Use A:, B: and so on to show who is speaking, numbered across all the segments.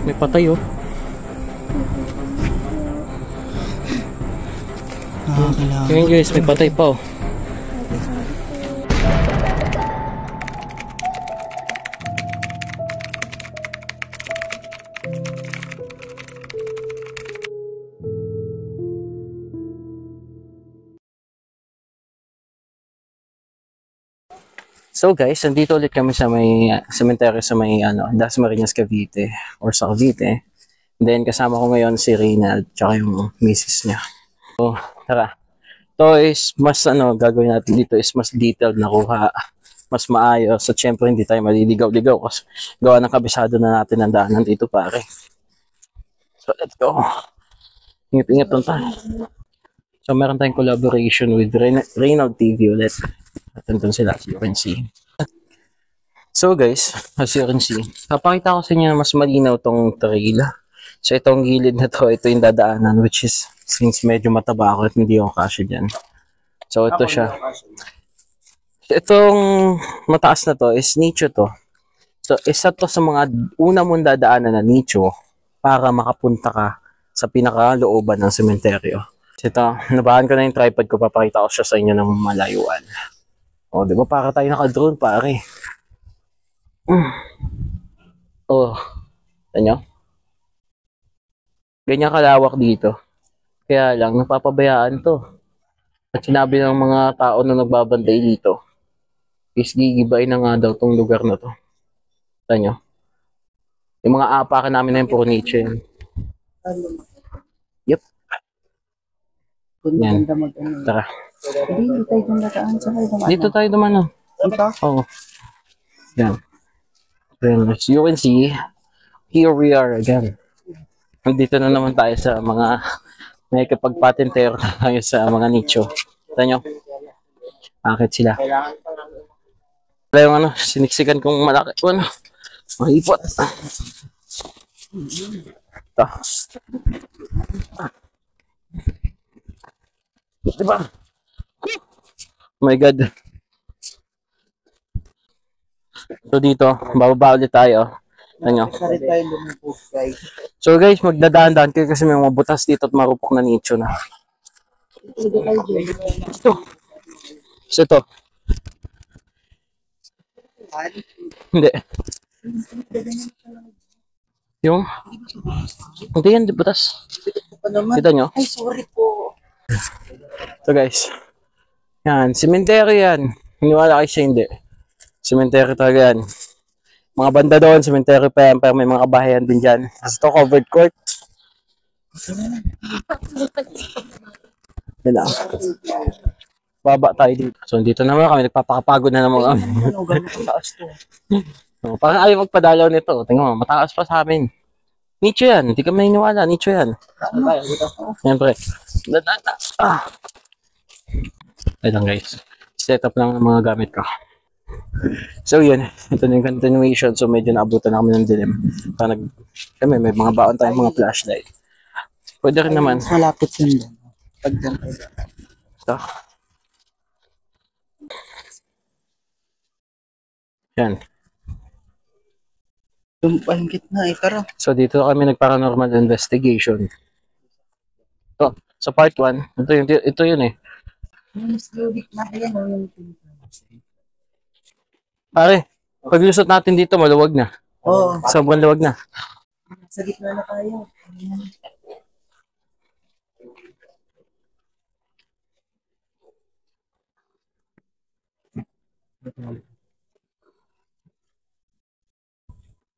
A: May patay oh. Ngayon guys, may patay pa oh. So guys, nandito ulit kami sa may cemetery sa may Dasmariñas, Cavite or sa Cavite. And then kasama ko ngayon si Reynald tsaka yung misis niya. So tara. To is mas gagawin natin dito is mas detailed na kuha. Mas maayos. At syempre hindi tayo maliligaw-ligaw kasi gawa ng kabisado na natin ang daanan dito pare. So let's go. Ingat-ingat lang tayo. So meron tayong collaboration with Reynald TV ulit. At nandun sila, as you can see. So guys, as you can see, papakita ko sa inyo na mas malinaw tong trail. So itong gilid na to, ito yung dadaanan, which is, since medyo mataba ako at hindi ako kasya dyan. So ito siya. Itong mataas na to is nicho to. So isa to sa mga una mong dadaanan na nicho para makapunta ka sa pinakalooban ng sementeryo. So ito, nabahan ko na yung tripod ko, papakita ko siya sa inyo ng malayuan. O, di ba? Para tayo naka-drone, pare. Oh, tanyo? Ganyan kalawak dito. Kaya lang, napapabayaan to. At sinabi ng mga tao na nagbabantay dito, is gigibain na nga daw tong lugar na to. Tanyo? Yung mga apakan namin na yung puro niche yan. Yep. Yan. Tara. Dito tayo dumaan. Dito? Oo. Yan. Then, as you can see, here we are again. Nandito na naman tayo sa mga may kapagpatentero tayo sa mga nicho. Kita nyo? Akit sila. Wala yung siniksikan kong malaki. Mahipot. Ito. Diba? Oh my God. So dito, bababa ulit tayo. Ano? So guys, magdadaan-daan kayo kasi may mga butas dito at marupok na nicho na. Ito. So ito. Hindi. Yung? Hindi yan, di butas. Kita nyo?
B: Ay, sorry po.
A: So guys. Yan, cemetery yan. Hiniwala kayo siya hindi. Cemetery talaga yan. Mga banda doon, cemetery pa yan, pero may mga kabahayan din dyan. Kasi ito, covered court. Yan lang. Baba tayo dito. So, dito naman kami, nagpapakapagod na naman kami. So, parang ayaw magpadalaw nito. Tingnan mo, mataas pa sa amin. Nicho yan, hindi ka maniniwala, nicho yan. Siyempre. Ayun lang guys. Set up lang ng mga gamit ko. So yun, ito na yung continuation. So medyo naabutan na kami ng dilim. Kami may mga baon tayong mga flashlight. Pwede rin naman.
B: Malapit yun. Pagdang
A: ito. Yan.
B: Tumpang gitna eh, tara.
A: So dito kami nag-paranormal investigation. Ito, sa part 1, ito yun eh. Pare, paglusot natin dito, maluwag na.
B: Oo.
A: Sobrang luwag na.
B: Sa gitna na tayo.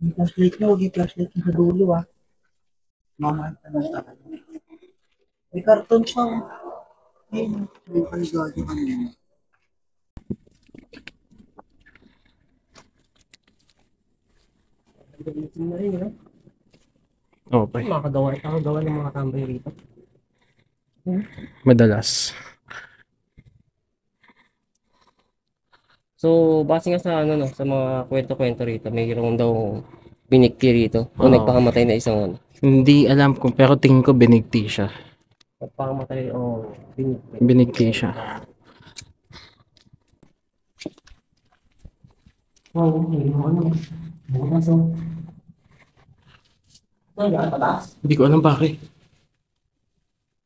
B: Yung flashlight nyo, huwag yung flashlight nyo sa dulo ah. Mama, tanong tayo. May karton pa. Ayun, may paligado kanina.
A: Okay.
C: Makagawa ng mga tambay rito.
A: Madalas.
C: So, base nga sa sa mga kwento-kwento rito, mayroong daw binigti rito o
A: Oo.
C: nagpakamatay na isang
A: Hindi alam ko, pero tingin ko binigti siya.
C: nagpakamatay o binigti.
A: Binigti siya.
C: Wow, may mga bukas o. Daan pataas?
A: Hindi ko alam pare.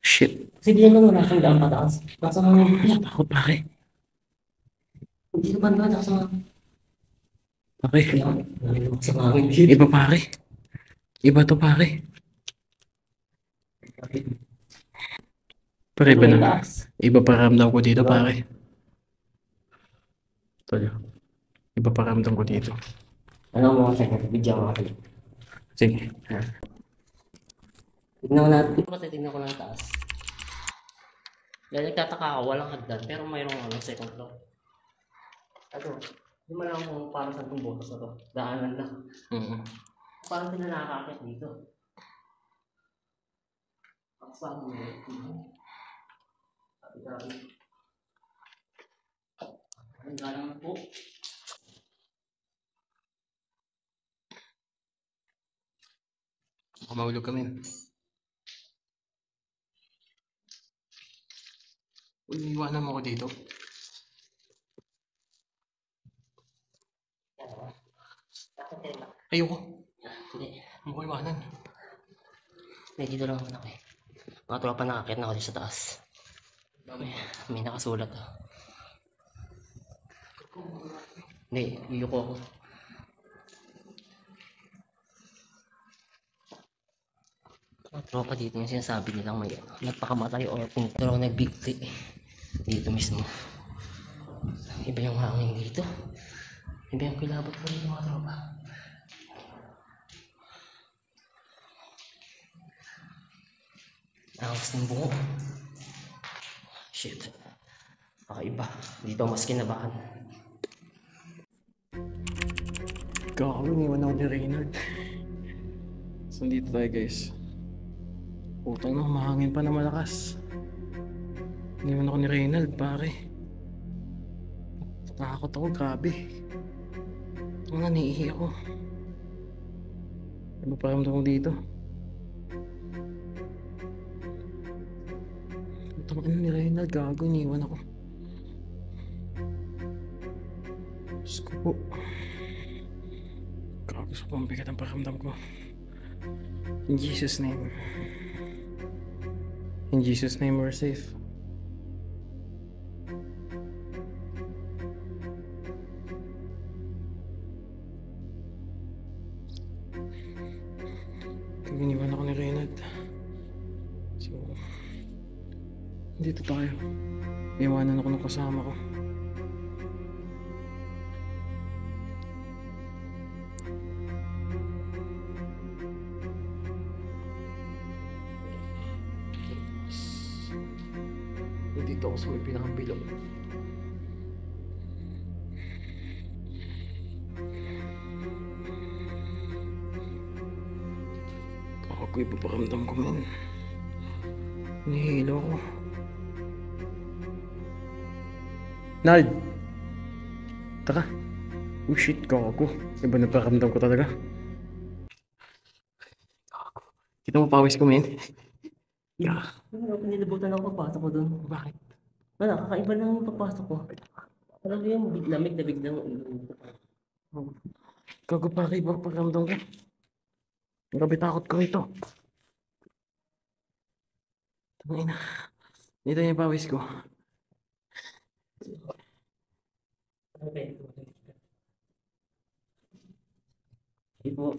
A: Shit.
C: Kasi di naman wala kang daan pataas. Nasa mga
A: Takot pare.
C: hindi ka ba naman nasa mga
A: Pare.
C: sa mga dito.
A: Iba pare. Iba to pare. Pare iba na. Iba paramdam ko dito pare. Tolyo. Iba paramdam ko dito.
C: Ano mo kasi video mo kasi.
A: Sige.
C: Tignan ko natin. Tignan ko lang taas. Dahil nagtataka ako, walang hagdan, pero mayroong second floor. Ito, hindi mo lang kung parang saan itong butas na to. Daanan lang. Parang sila nakakakit dito. Paksahan mo yun. Sabi-sabi. Ang galang na po.
A: Baka mahulog kami. Iiwanan mo ko dito. Ayoko.
C: Hindi.
A: Ano ko iwanan?
C: May dito lang ako eh. Mga tropa nakakit na ako dito sa taas. May nakasulat ah. Hindi, uyuko ako. Mga tropa dito yung sinasabi nilang may nagpakamatay o pero nagbigti dito mismo. Iba yung hangin dito. Iba yung kilabot ko dito mga tropa. Angas ng bungo. Shit. Kakaiba. Dito mas kinabahan.
A: Gago, iniwan ako ni Reynald. So, dito tayo guys. Putang na, mahangin pa na malakas. Iniwan ako ni Reynald, pare. Nakakot ako, grabe. Ang naniihi ako. Ano pa ramdam ko dito? Putang ina ni Reynald, gago, iniwan ako. Diyos ko po. Gago, sobrang bigat ang paramdam ko. In Jesus' name. In Jesus' name we're safe. Iniwan ako ni Reynald. So, dito tayo. Iwanan ako ng kasama ko. Dito ako sa may pinakabilog. Ako ipaparamdam ko man. Nihilo ako. Nald! Taka. Oh shit, gago. Iba na paramdam ko talaga. Kita mo pawis ko, men. Yeah.
C: Ano, pinilabutan ako pagpasok ko doon.
A: Bakit?
C: Wala, kakaiba lang yung pagpasok ko. Alam mo yung lamig na biglang
A: Gago pa rin ibang pakiramdam ko. Grabe takot ko ito. Tangina. Dito yung pawis ko.
C: Ipo.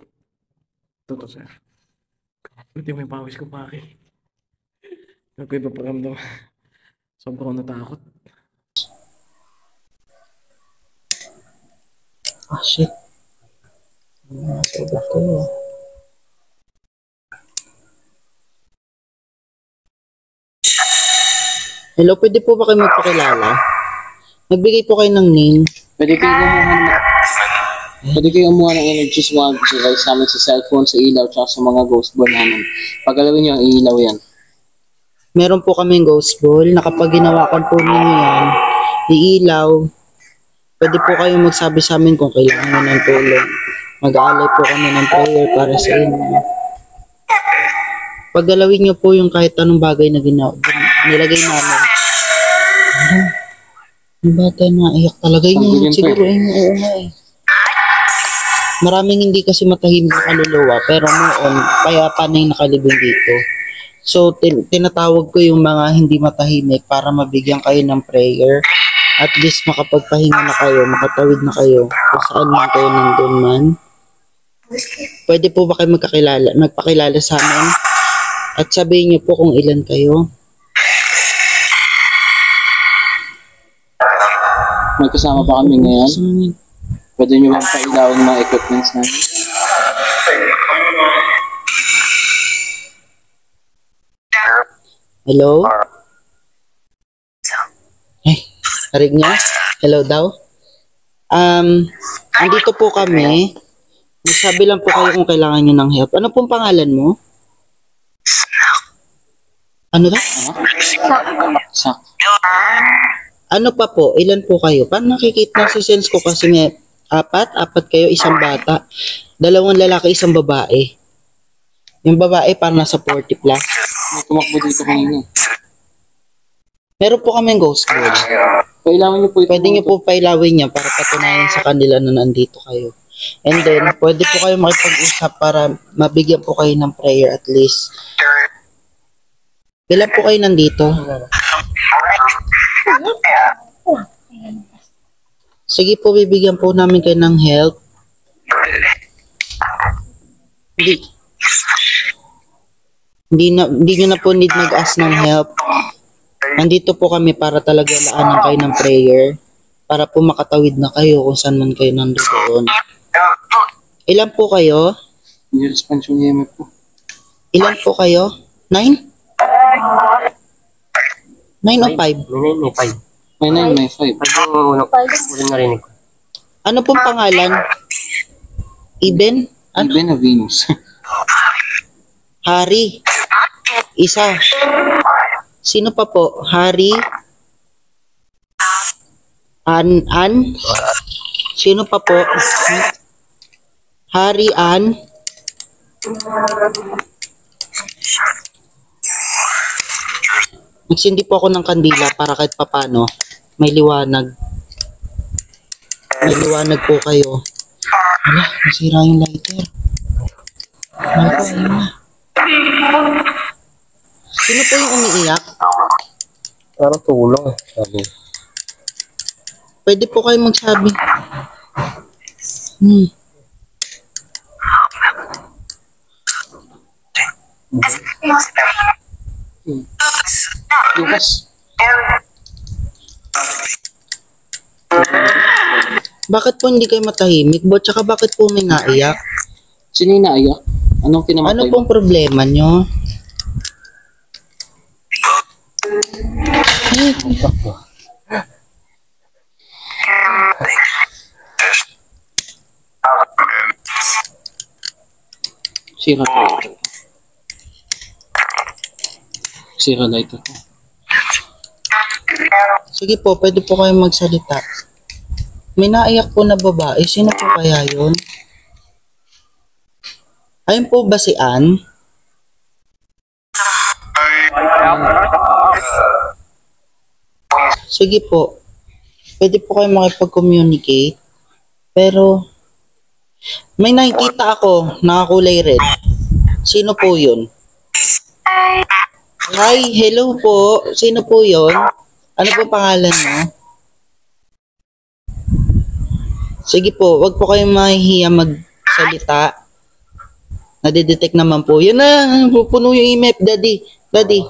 A: Ito sir. Dito yung pawis ko pare. Gago ibang pakiramdam. Sobrang natakot.
B: Ah, shit. Sobrang ko. Hello, pwede po ba kayo magpakilala? Nagbigay po kayo ng name.
A: Pwede kayo kumuha ng energy swab device sa amin sa cellphone, sa ilaw, tsaka sa mga ghost ball namin. Paggalawin nyo ang ilaw yan.
B: Meron po kaming ghost ball na kapag ginawakan po ninyo yan, iilaw. Pwede po kayo magsabi sa amin kung kailangan nyo ng tulong. Mag-aalay po kami ng prayer para sa inyo. Paggalawin nyo po yung kahit anong bagay na nilagay namin. Yung bata na iyak talaga yun. Siguro ay oo nga eh. Maraming hindi kasi matahimik na kaluluwa, pero noon, payapa na yung nakalibing dito. So, tinatawag ko yung mga hindi matahimik para mabigyan kayo ng prayer. At least makapagpahinga na kayo, makatawid na kayo kung saan man kayo nandun man. Pwede po ba kayo magpakilala sa amin? At sabihin niyo po kung ilan kayo.
A: May kasama pa kami ngayon. Pwede nyo bang pailawin mga equipments namin?
B: Hello? Harig niya? Hello daw? Andito po kami. Magsabi lang po kayo kung kailangan nyo ng help. Ano pong pangalan mo? Ano daw?
A: Sa
B: Ano pa po? Ilan po kayo? Paano nakikita sa sense ko kasi may apat kayo, isang bata. 2 lalaki, isang babae. Yung babae parang nasa 40 plus.
A: may tumakbo dito kanina.
B: Meron po kaming ghost ball.
A: Kailangan nyo po ito.
B: Pwede nyo po pailawin niya para patunayan sa kanila na nandito kayo. And then, pwede po kayo makipag-usap para mabigyan po kayo ng prayer at least. Ilan po kayo nandito? Sige po, bibigyan po namin kayo ng help. Hindi nyo na po need mag-ask ng help. Nandito po kami para talaga laanan kayo ng prayer. Para po makatawid na kayo kung saan man kayo nandoon. Ilan po kayo?
A: Hindi response yung EMF po.
B: Ilan po kayo? 9? 9 o 5?
C: May 5.
A: May 9, may 5.
C: Pag yung unang narinig ko.
B: Ano pong pangalan? Iben? Ano?
A: Even na Venus.
B: Hari. Isa. Sino pa po? Hari. An. Sino pa po? Hari An. Nagsindi po ako ng kandila para kahit papano may liwanag. May liwanag po kayo. Wala, nasira yung lighter. Wala po, ayun na. Sino po yung umiiyak?
C: Parang tulong sabi.
B: Pwede po kayo magsabi.
A: Lucas.
B: Bakit po hindi kayo matahimik? Tsaka bakit po may naiyak?
A: Sino yung naiyak? Anong kinamatay
B: Ano
A: mo?
B: pong problema nyo?
A: Sira lighter. Sira lighter ko.
B: Sige po, pwede po kayo magsalita. May naiyak po na babae. Sino po kaya yun? Ayun po ba si Ann? Sige po. Pwede po kayo makipag-communicate. Pero, may nakikita ako, nakakulay red. Sino po yun? Hi, hello po. Sino po yun? Ano po pangalan mo? Sige po, wag po kayong mahihiya magsalita. Nadidetect naman po. Yun na, pupuno yung EMF, daddy. Daddy,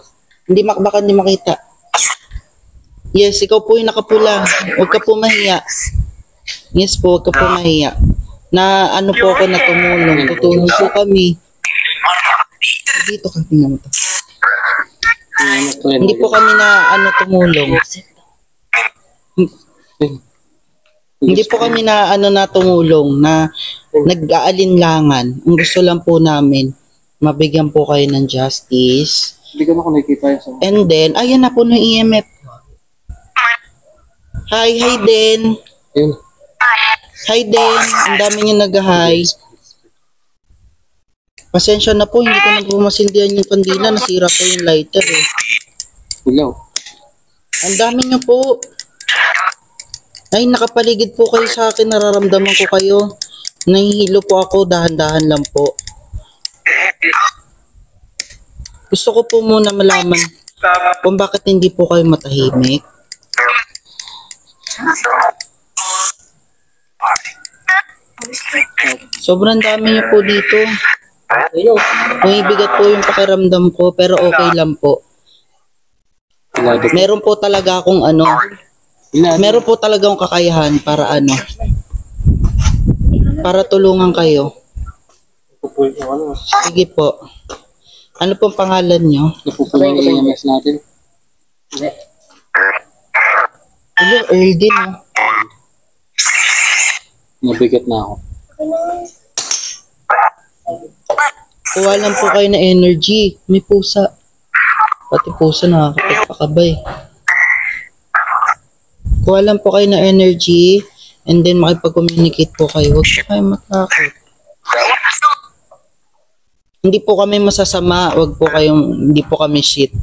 B: baka hindi makita. Yes, ikaw po yung nakapula. Huwag ka po mahiya. Yes po, huwag ka po mahiya. Na ano po ako na tumulong. Tutulong po kami. Dito ka, tingnan mo to. Hindi po kami na tumulong. Hindi po kami na tumulong na nag-aalinlangan. Ang gusto lang po namin, mabigyan po kayo ng justice.
A: Hindi ko na kung nakikita yun sa...
B: And then, ayan na po ng EMF. Hi Den.
A: Yun.
B: Hi Den. Ang dami niyo nag-hi. Pasensya na po, hindi ko na po masindihan yung kandila. Nasira po yung lighter eh.
A: Ilaw.
B: Ang dami niyo po. Ay, nakapaligid po kayo sa akin. Nararamdaman ko kayo. Nahihilo po ako, dahan-dahan lang po. Gusto ko po muna malaman kung bakit hindi po kayo matahimik. Sobrang dami niyo po dito. Bumibigat po yung pakiramdam ko, pero okay lang po. Meron po talaga akong meron po talaga akong kakayahan para para tulungan kayo. Sige po. Ano pong pangalan nyo?
A: Napupulang yung EMS natin.
B: Hello, Earl din
A: Mabigat na ako.
B: Kuha lang po kayo na energy. May pusa. Pati pusa nakakapagpakabay. Kuha lang po kayo na energy and then makipag-communicate po kayo. Huwag po kayo matakot. Hindi po kami masasama. Hindi po kami shit.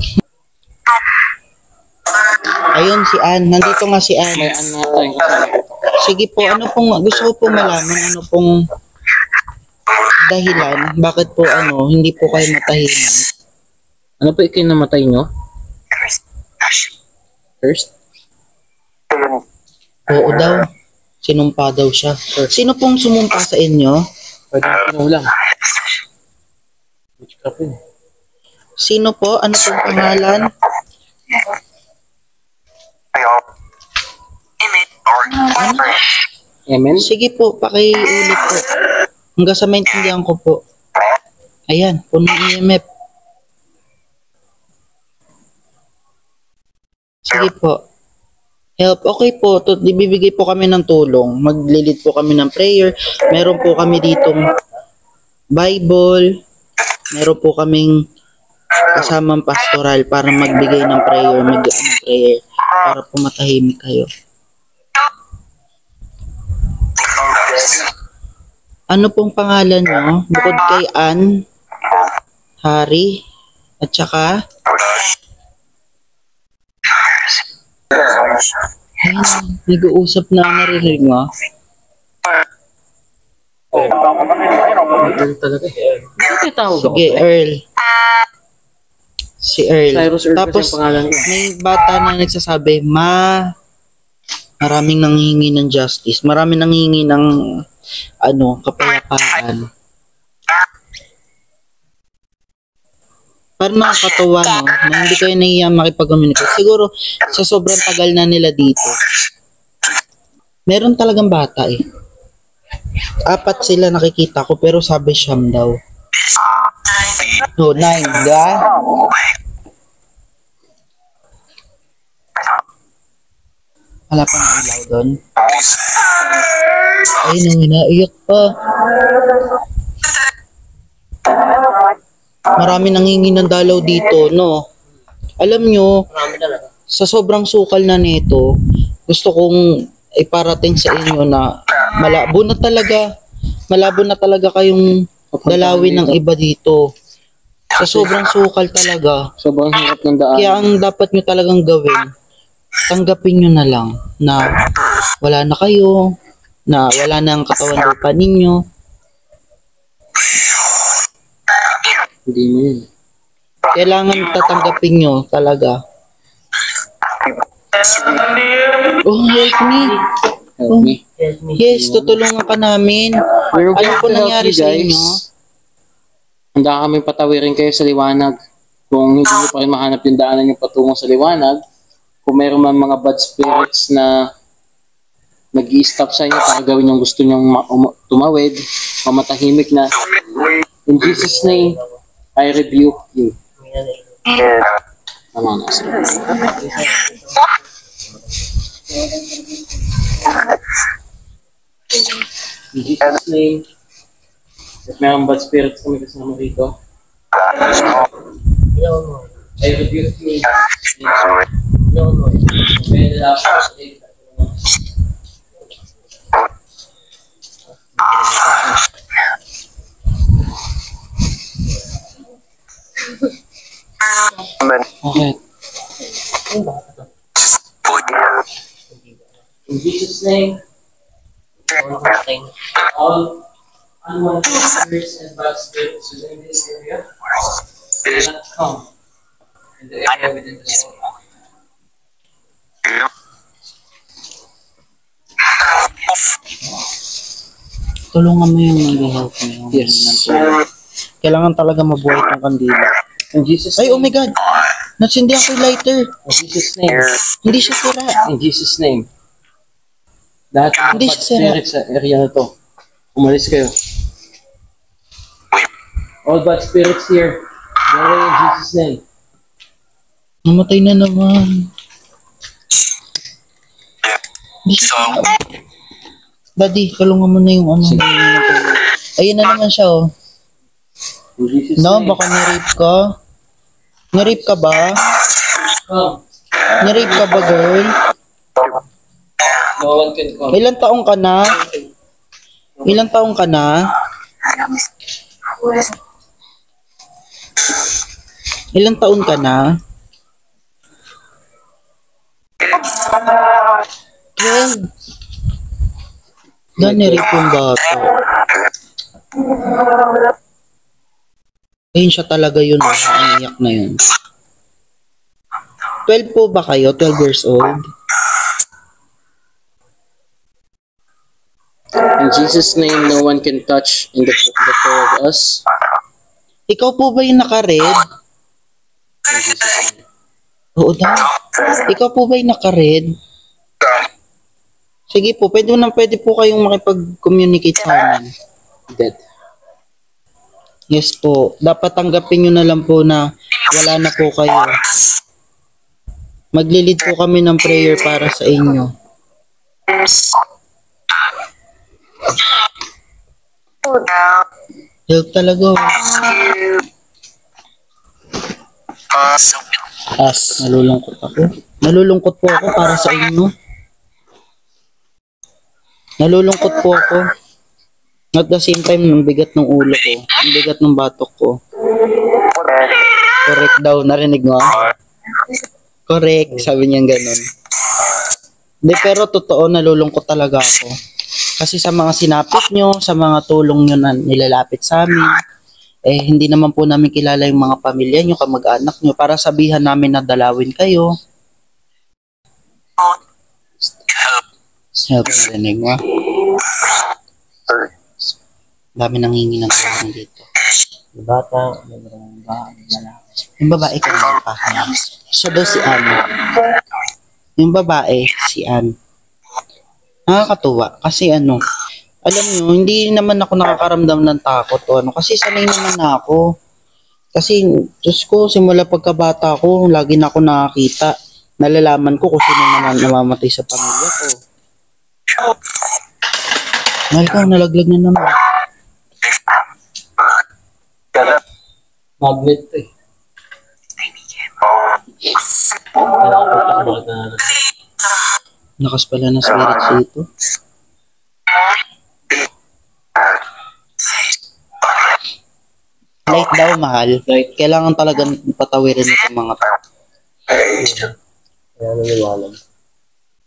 B: Ayun si Ann. Nandito nga si Ann.
A: May ano tayong kasama.
B: Sige po, gusto ko po malaman, ano pong dahilan, bakit po hindi po kayo matahimik?
A: Ano po ikinamatay nyo? First?
B: Oo daw, sinumpa daw siya. Sino pong sumumpa sa inyo?
A: Pwede mo lang.
B: Sino po? Ano pong pangalan?
A: Emen?
B: Sige po, pakiulit po. Hanggang sa maintindihan ko po. Ayan, punong EMF. Sige po. Help. Okay po, bibigay po kami ng tulong. Maglilid po kami ng prayer. Meron po kami ditong Bible. Meron po kaming kasamang pastoral para magbigay ng prayer, prayer para po matahimik kayo. Ano pong pangalan nyo? Bukod kay Ann, Harry, at saka ayun, nag-uusap na narinig mo. Sige, Earl. Si Earl.
A: Cyrus Earl
B: Tapos,
A: kasi ang pangalan ko.
B: may bata na nagsasabi, maraming nanghihingi ng justice. Maraming nanghihingi ng kapayapaan. Parang nakakatawa, no? Na hindi kayo nahihiyang makipag-communicate. Siguro, sa sobrang tagal na nila dito, meron talagang bata eh. 4 sila nakikita ko, pero sabi siyam daw. No, 9, diba? Wala pang ilaw doon. Ay, naiyak pa. Marami nanghingi ng dalaw dito, no? Alam nyo, sa sobrang sukal na nito, gusto kong iparating sa inyo na malabo na talaga kayong dalawin ng iba dito. Sa sobrang sukal talaga.
A: Sobrang hirap ng daan.
B: Kaya ang dapat nyo talagang gawin, tanggapin nyo na lang na wala na kayo, na wala na ang katawan lupa ninyo.
A: Hindi mo yun.
B: Kailangan tatanggapin nyo talaga. Oh, help me.
A: Help me.
B: Yes, tutulungan ka namin.
A: We're
B: Ano
A: going
B: po
A: to help
B: nangyari
A: you
B: sa
A: guys.
B: inyo?
A: Handa kami patawirin kayo sa liwanag. Kung hindi nyo pa rin mahanap yung daanan yung patungo sa liwanag, kung meron man mga bad spirits na nag-i-stop sa inyo para gawin yung gusto nyong tumawid, mamatahimik na, in Jesus' name, I rebuke you. Tama na. In Jesus' name, if meron bad spirits kami kasama rito, I rebuke you. Okay. In Jesus' name, all unwanted spirits and bad spirits within this area will not come in the area within the soul.
B: Tulungan mo yung nag-help mo.
A: Yes.
B: Kailangan talaga mabuhay itong kandila.
A: In Jesus'
B: Ay,
A: name.
B: oh my God! Natsindihan ko yung lighter.
A: In Jesus' name.
B: Hindi siya sira.
A: In Jesus' name. Lahat ng
B: Hindi
A: bad
B: siya sira.
A: spirits sa area na to, umalis kayo. All bad spirits here, go away in Jesus' name.
B: Namatay na naman. Hindi siya sira. Daddy, kalungan mo na yung ano. Ayun na naman siya, oh.
A: In Jesus'
B: No,
A: name.
B: baka na-rape ka. Na-rape ka ba?
A: Come.
B: Na-rape ka ba, girl?
A: No one can come.
B: Ilang taong ka na? Ilang taong ka na? Ilang taon ka na? 12. Na-rape yung bata. Ayun siya talaga yun. Ang iyak na yun. 12 po ba kayo? 12 years old?
A: In Jesus' name, no one can touch in the four of us.
B: Ikaw po ba yung naka-red?
A: In Jesus' name.
B: Oo daw. Ikaw po ba yung naka-red? Sige po, pwede po kayong makipag-communicate sa amin.
A: Dead.
B: Yes po. Dapat tanggapin nyo na lang po na wala na po kayo. Maglilid po kami ng prayer para sa inyo. Help talaga. Nalulungkot ako. Nalulungkot po ako para sa inyo. Nalulungkot po ako. At the same time, ang bigat ng ulo ko. Ang bigat ng batok ko. Correct daw. Narinig mo? Correct. Sabi niya ganun. Hindi, pero totoo, nalulungkot talaga ako. Kasi sa mga sinapit nyo, sa mga tulong nyo na nilalapit sa amin, hindi naman po namin kilala yung mga pamilya nyo, kamag-anak nyo, para sabihan namin na dalawin kayo. Help, narinig mo? Dami nangingi ng tulong dito.
A: Yung bata,
B: Yung babae kanina pa. Siya daw si Ann. Yung babae, si Ann. Nakakatuwa. Kasi ano, alam nyo, hindi naman ako nakakaramdam ng takot o ano. Kasi sanay naman na ako. Kasi, Diyos ko, simula pagkabata ko, lagi na ako nakakita. Nalalaman ko kung sino naman namamatay sa pamilya ko. Mahal ko, nalaglag na naman.
A: magnet to eh.
B: Lakas pala ng spirits dito. Light daw, mahal. Kailangan talagang patawirin itong mga tao.
A: Kaya naniwala.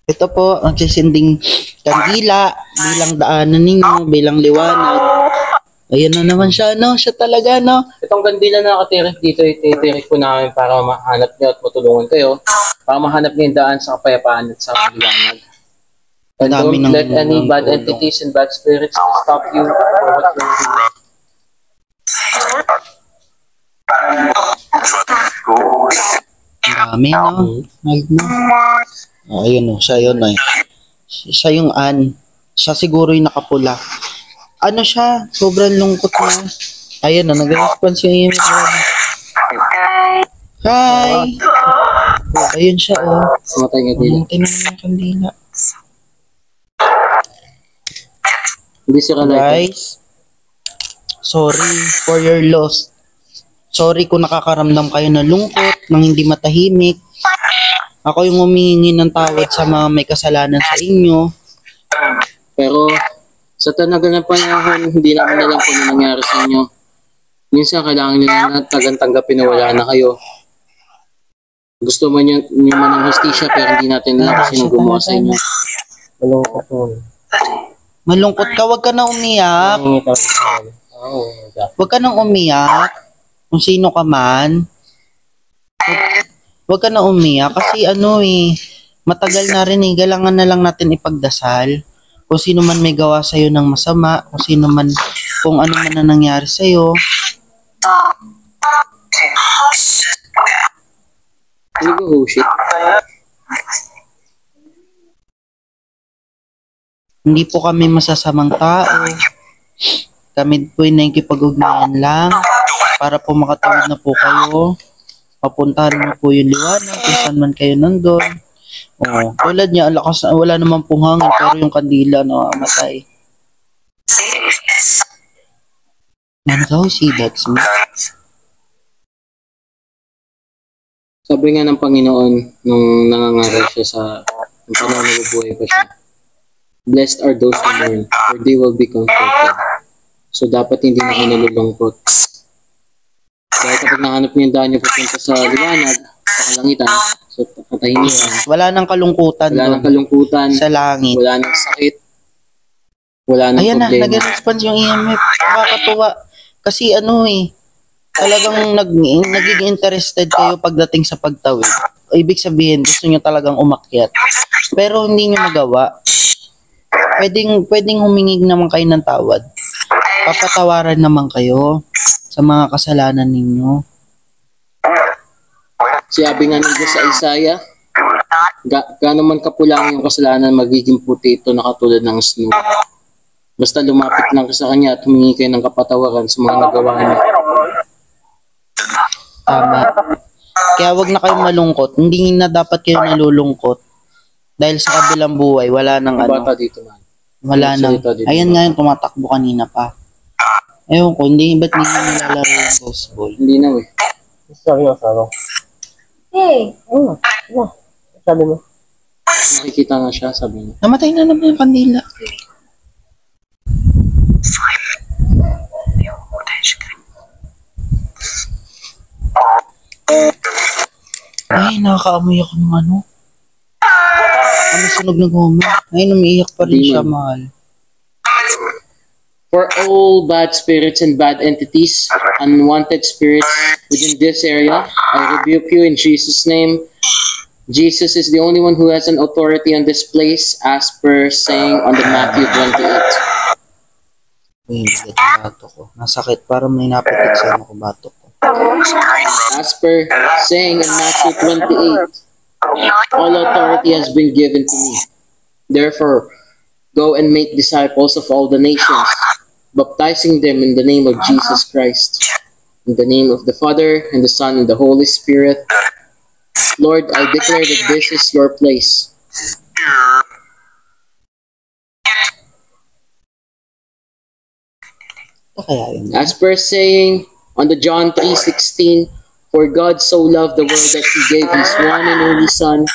B: Ito po, ang sisinding kandila bilang daanan ninyo, bilang liwanag. Ayan na naman siya, no? Siya talaga, no?
A: Itong kandila na nakatirik dito, ititirik po namin para mahanap niyo at matulungan kayo. Para mahanap niyo yung daan sa kapayapaan at sa liwanag. And
B: Dami
A: don't
B: ng-
A: let any
B: ng
A: bad
B: tulong.
A: entities and bad spirits stop you for what you're doing.
B: Dami, no? Mahal, no? Oh, ayun, no? Siya yun, eh. Siya yung Ann. Siya siguro yung nakapula. Ano siya? Sobrang lungkot na. Ayun, no? Nag-response yung email. Hi! Ayun siya, oh.
A: Sumatay nga dila.
B: Mamatay na naman yung kandila.
A: Hindi sila like
B: Guys, sorry for your loss. Sorry kung nakakaramdam kayo ng lungkot, ng hindi matahimik. Ako yung humihingi ng tawad sa mga may kasalanan sa inyo.
A: Pero sa tanagal ng panahon, hindi namin alam kung ano nangyari sa inyo. Minsan kailangan nyo na tanggapin na wala na kayo. Gusto mo nyo man ng hustisya pero hindi natin alam kung sino gumawa sa inyo. Malungkot mo.
B: Malungkot ka, wag ka na umiyak.
A: Nangingitaw ako. Oo,
B: Wag ka nang umiyak. Kung sino ka man. Wag ka na umiyak kasi matagal na rin kailangan na lang natin ipagdasal. Kung sino man may gawa sa'yo ng masama, kung ano man na nangyari sa'yo.
A: Hindi ko shit.
B: Hindi po kami masasamang tao. Kami po ay nakikipag-ugnayan lang para po makatawid na po kayo. Papuntahan mo po yung liwanag kung saan man kayo nandun. Oo. Tulad niya, wala naman pong hangin pero yung kandila namamatay. Ano daw? See, that's me.
A: Sabi nga ng Panginoon nung nangangaral siya sa yung panahon na bubuhay pa siya. Blessed are those who mourn, for they will be comforted. So dapat hindi na kayo nalulungkot. Dahil kapag nahanap niyo yung daan niyo papunta sa liwanag, sa kalangitan, sa katahimikan,
B: Wala nang kalungkutan
A: wala
B: doon.
A: nang kalungkutan,
B: Sa langit.
A: wala nang sakit, wala nang
B: Ayan na,
A: problema.
B: nag-response yung EMF. Nakakatuwa. Kasi talagang nagiging interested kayo pagdating sa pagtawid. Ibig sabihin, gusto nyo talagang umakyat. Pero hindi nyo magawa. Pwedeng humingi naman kayo ng tawad. Papatawaran naman kayo sa mga kasalanan ninyo.
A: Sabi nga ng Diyos sa Isaiah, gaano man kapulang yung kasalanan, magiging puti ito na katulad ng snow. Basta lumapit lang ka sa Kanya at humingi kayo ng kapatawaran sa mga nagawa niya.
B: Tama. Kaya wag na kayong malungkot. Hindi na dapat kayo nalulungkot. Dahil sa kabilang buhay, wala nang
A: Ang bata dito man.
B: Wala nang. Ayan nga yung tumatakbo kanina pa. Ewan ko, ba't hindi nyo nilalaro yung ghost ball?
A: Hindi na eh.
C: Sabi mo, sabi mo. Hey! Sabi mo.
A: Nakikita na siya, sabi niya.
B: Namatay na naman yung kandila. Ay, nakakaamoy ako ng sunog na goma. Ay, umiiyak pa rin
A: Hindi
B: siya,
A: man.
B: mahal.
A: For all bad spirits and bad entities, unwanted spirits within this area, I rebuke you in Jesus' name. Jesus is the only one who has an authority on this place, as per saying on the Matthew 28.
B: Uy, bigat yung bato ko. Nasakit, parang may napitik sa ko bato ko.
A: As per saying in Matthew 28, all authority has been given to me. Therefore, go and make disciples of all the nations, baptizing them in the name of Jesus Christ, in the name of the Father, and the Son, and the Holy Spirit. Lord, I declare that this is your place.
B: Ito kaya yun?
A: As per saying on the John 3:16, for God so loved the world that he gave his one and only Son,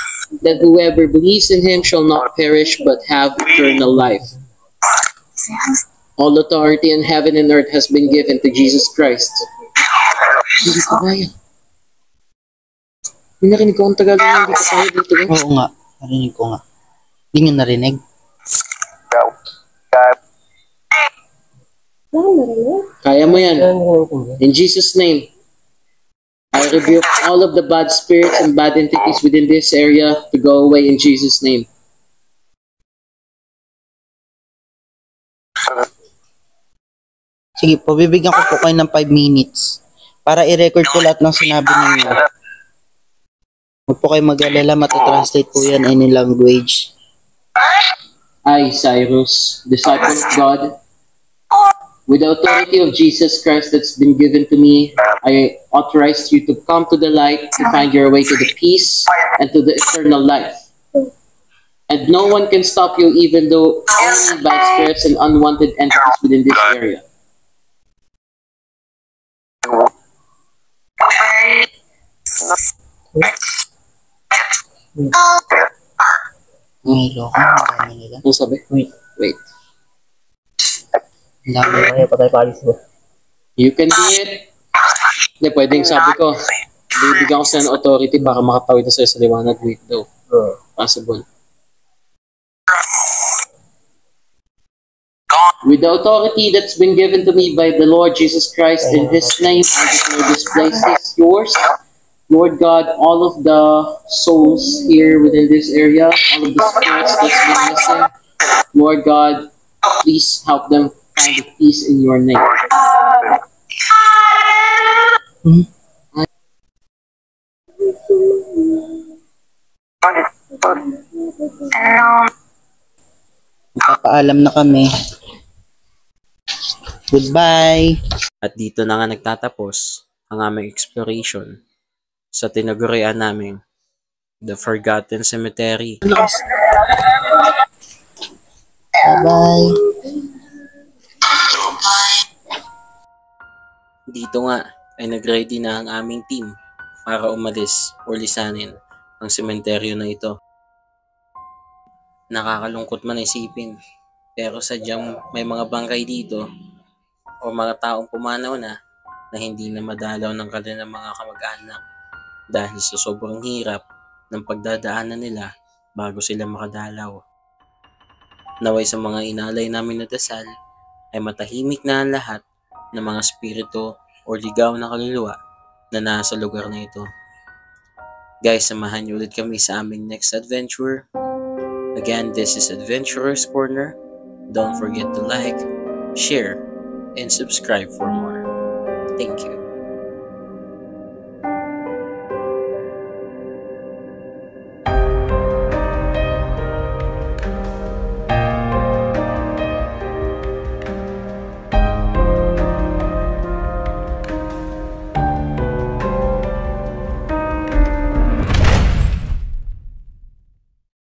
A: that whoever believes in him shall not perish but have eternal life. All authority in heaven and earth has been given to Jesus Christ. Hindi ko kaya. May narinig ko ang Tagalog na hindi ko kaya dito.
B: Oo nga, narinig ko nga. Hindi nyo narinig?
A: Kaya mo yan. In Jesus' name, I rebuke all of the bad spirits and bad entities within this area to go away in Jesus' name.
B: Sige po, bibigyan ko po kayo ng 5 minutes para i-record ko lahat ng sinabi ninyo. Huwag po kayo mag-alala, matatranslate po yan any language.
A: I, Cyrus, disciple of God, with the authority of Jesus Christ that's been given to me, I authorize you to come to the light to find your way to the peace and to the eternal life. And no one can stop you even though only bad spirits and unwanted entities within this area.
B: May loko, ang dami nila.
A: Ano sabi? Wait.
B: Ang dami.
C: Kaya pa tayo paalis mo.
A: You can do it. Hindi, pwedeng sabi ko, bibigyan ko sila ng authority para makatawid na sa'yo sa liwanag. Wait daw. Possible.
D: With the authority that's been given to me by the Lord Jesus Christ in His name, I declare this place is yours. Lord God, all of the souls here within this area, all of the spirits that's been missing, Lord God, please help them find the peace in your name.
B: Papaalam na kami. Goodbye.
A: At dito na nga nagtatapos ang aming exploration sa tinagurian naming The Forgotten Cemetery.
B: Bye-bye.
A: Dito nga ay nag-ready na ang aming team para umalis o lisanin ang sementeryo na ito. Nakakalungkot man isipin, pero sadyang may mga bangkay dito o mga taong pumanaw na hindi na madalaw ng kanilang mga kamag-anak dahil sa sobrang hirap ng pagdadaanan nila bago sila makadalaw. Naway sa mga inalay namin na dasal ay matahimik na ang lahat ng mga spirito o ligaw na kaluluwa na nasa lugar na ito. Guys, samahan niyo ulit kami sa aming next adventure. Again, this is Adventurer's Corner. Don't forget to like, share, and subscribe for more. Thank you.